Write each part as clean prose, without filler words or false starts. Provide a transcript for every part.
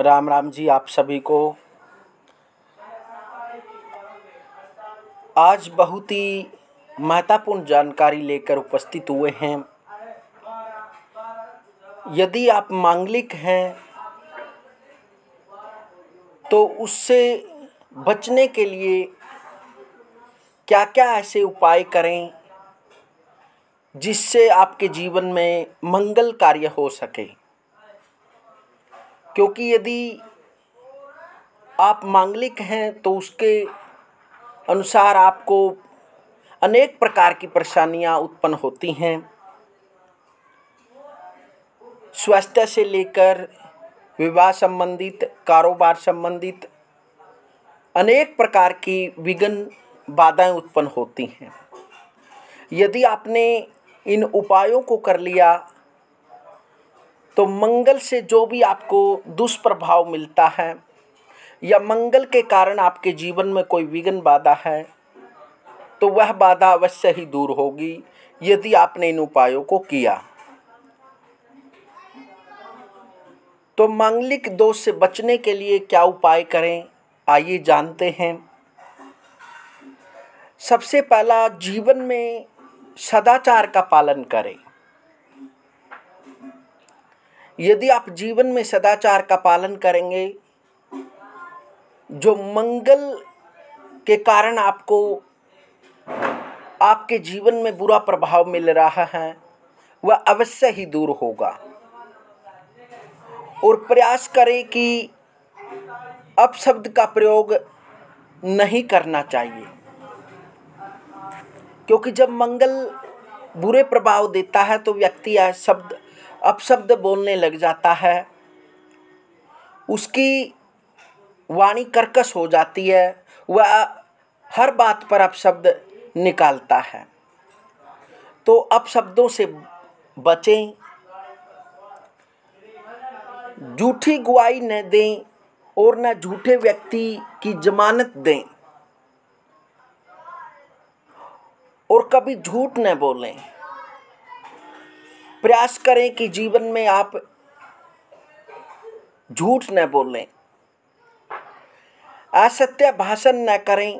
राम राम जी आप सभी को। आज बहुत ही महत्वपूर्ण जानकारी लेकर उपस्थित हुए हैं। यदि आप मांगलिक हैं तो उससे बचने के लिए क्या क्या ऐसे उपाय करें जिससे आपके जीवन में मंगल कार्य हो सके। क्योंकि यदि आप मांगलिक हैं तो उसके अनुसार आपको अनेक प्रकार की परेशानियां उत्पन्न होती हैं। स्वास्थ्य से लेकर विवाह संबंधित, कारोबार संबंधित अनेक प्रकार की विघ्न बाधाएं उत्पन्न होती हैं। यदि आपने इन उपायों को कर लिया तो मंगल से जो भी आपको दुष्प्रभाव मिलता है या मंगल के कारण आपके जीवन में कोई विघ्न बाधा है तो वह बाधा अवश्य ही दूर होगी यदि आपने इन उपायों को किया। तो मांगलिक दोष से बचने के लिए क्या उपाय करें, आइए जानते हैं। सबसे पहला, जीवन में सदाचार का पालन करें। यदि आप जीवन में सदाचार का पालन करेंगे, जो मंगल के कारण आपको आपके जीवन में बुरा प्रभाव मिल रहा है वह अवश्य ही दूर होगा। और प्रयास करें कि अपशब्द का प्रयोग नहीं करना चाहिए, क्योंकि जब मंगल बुरे प्रभाव देता है तो व्यक्ति अपशब्द बोलने लग जाता है, उसकी वाणी कर्कश हो जाती है, वह हर बात पर अपशब्द निकालता है। तो अपशब्दों से बचें, झूठी गवाही न दें और न झूठे व्यक्ति की जमानत दें और कभी झूठ न बोलें। प्रयास करें कि जीवन में आप झूठ न बोलें, असत्य भाषण न करें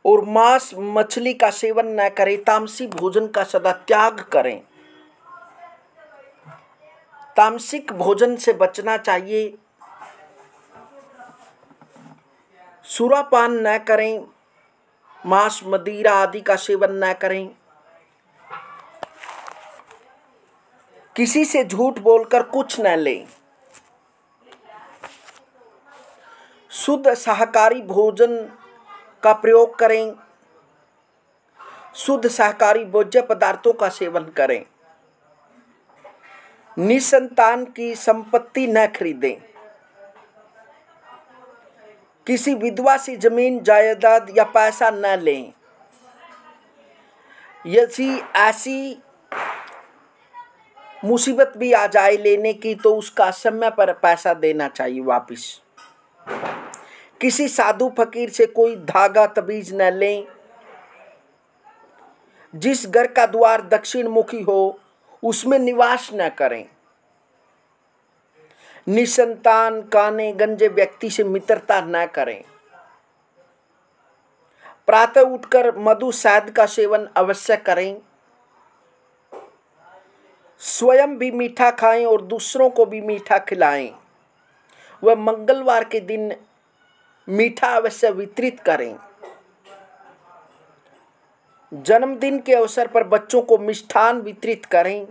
और मांस मछली का सेवन न करें। तामसी भोजन का सदा त्याग करें। तामसिक भोजन से बचना चाहिए। सुरापान न करें, मांस मदिरा आदि का सेवन न करें। किसी से झूठ बोलकर कुछ न लें। शुद्ध शाकाहारी भोजन का प्रयोग करें। शुद्ध शाकाहारी भोज्य पदार्थों का सेवन करें। निसंतान की संपत्ति न खरीदें। किसी विधवा से जमीन जायदाद या पैसा न लें। यदि ऐसी मुसीबत भी आ जाए लेने की तो उसका समय पर पैसा देना चाहिए वापिस। किसी साधु फकीर से कोई धागा तबीज न लें। जिस घर का द्वार दक्षिण मुखी हो उसमें निवास न करें। निसंतान काने गंजे व्यक्ति से मित्रता न करें। प्रातः उठकर मधु शहद का सेवन अवश्य करें। स्वयं भी मीठा खाएं और दूसरों को भी मीठा खिलाएं। वह मंगलवार के दिन मीठा अवश्य वितरित करें। जन्मदिन के अवसर पर बच्चों को मिष्ठान वितरित करें।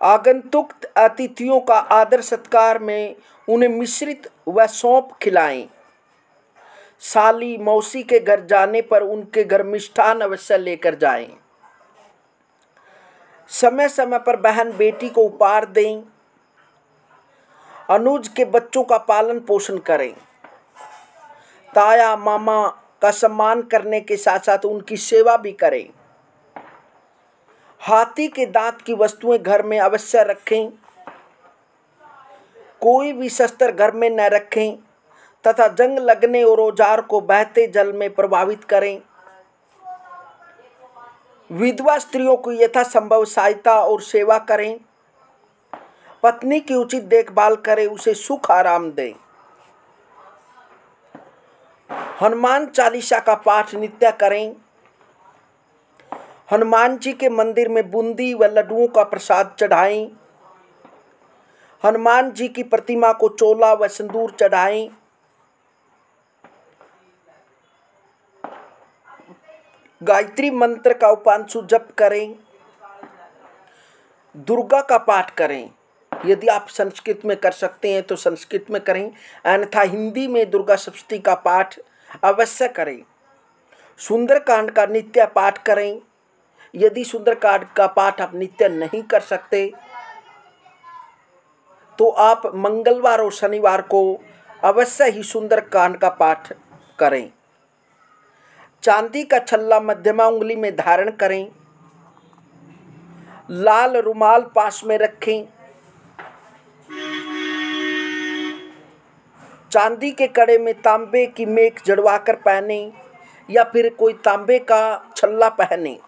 आगंतुक अतिथियों का आदर सत्कार में उन्हें मिश्रित व सौंप खिलाएं। साली मौसी के घर जाने पर उनके घर मिष्ठान अवश्य लेकर जाएं। समय समय पर बहन बेटी को उपहार दें। अनुज के बच्चों का पालन पोषण करें। ताया मामा का सम्मान करने के साथ साथ उनकी सेवा भी करें। हाथी के दांत की वस्तुएं घर में अवश्य रखें। कोई भी शस्त्र घर में न रखें तथा जंग लगने और औजार को बहते जल में प्रभावित करें। विधवा स्त्रियों को यथासंभव सहायता और सेवा करें। पत्नी की उचित देखभाल करें, उसे सुख आराम दें। हनुमान चालीसा का पाठ नित्य करें। हनुमान जी के मंदिर में बूंदी व लड्डुओं का प्रसाद चढ़ाएं। हनुमान जी की प्रतिमा को चोला व सिंदूर चढ़ाएं। गायत्री मंत्र का उपांशु जप करें। दुर्गा का पाठ करें। यदि आप संस्कृत में कर सकते हैं तो संस्कृत में करें, अन्यथा हिंदी में दुर्गा सप्तशती का पाठ अवश्य करें। सुंदरकांड का नित्य पाठ करें। यदि सुंदरकांड का पाठ आप नित्य नहीं कर सकते तो आप मंगलवार और शनिवार को अवश्य ही सुंदरकांड का पाठ करें। चांदी का छल्ला मध्यमा उंगली में धारण करें। लाल रुमाल पास में रखें। चांदी के कड़े में तांबे की मेख जड़वाकर पहने या फिर कोई तांबे का छल्ला पहने।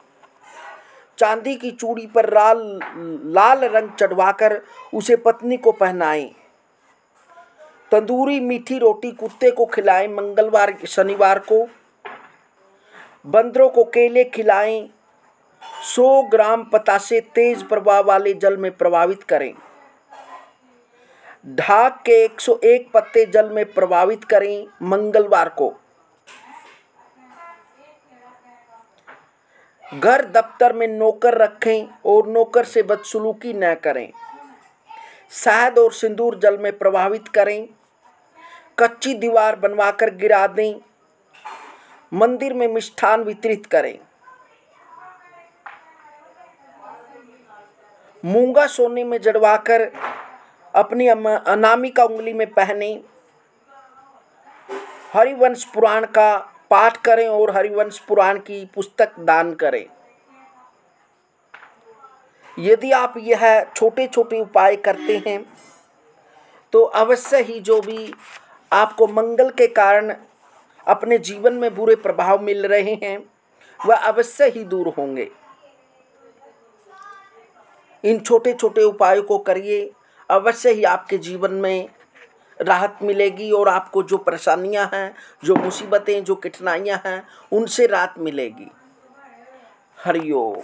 चांदी की चूड़ी पर लाल रंग चढ़वाकर उसे पत्नी को पहनाएं। तंदूरी मीठी रोटी कुत्ते को खिलाएं। मंगलवार शनिवार को बंदरों को केले खिलाएं। 100 ग्राम पतासे तेज प्रवाह वाले जल में प्रवाहित करें। ढाक के 101 पत्ते जल में प्रवाहित करें मंगलवार को। घर दफ्तर में नौकर रखें और नौकर से बदसलूकी न करें। शहद और सिंदूर जल में प्रवाहित करें। कच्ची दीवार बनवाकर गिरा दें। मंदिर में मिष्ठान वितरित करें। मूंगा सोने में जड़वाकर अपनी अनामिका उंगली में पहने। हरिवंश पुराण का पाठ करें और हरिवंश पुराण की पुस्तक दान करें। यदि आप यह छोटे छोटे उपाय करते हैं तो अवश्य ही जो भी आपको मंगल के कारण अपने जीवन में बुरे प्रभाव मिल रहे हैं वह अवश्य ही दूर होंगे। इन छोटे छोटे उपायों को करिए, अवश्य ही आपके जीवन में राहत मिलेगी और आपको जो परेशानियां हैं, जो मुसीबतें, जो कठिनाइयां हैं, उनसे राहत मिलेगी। हरि ओम।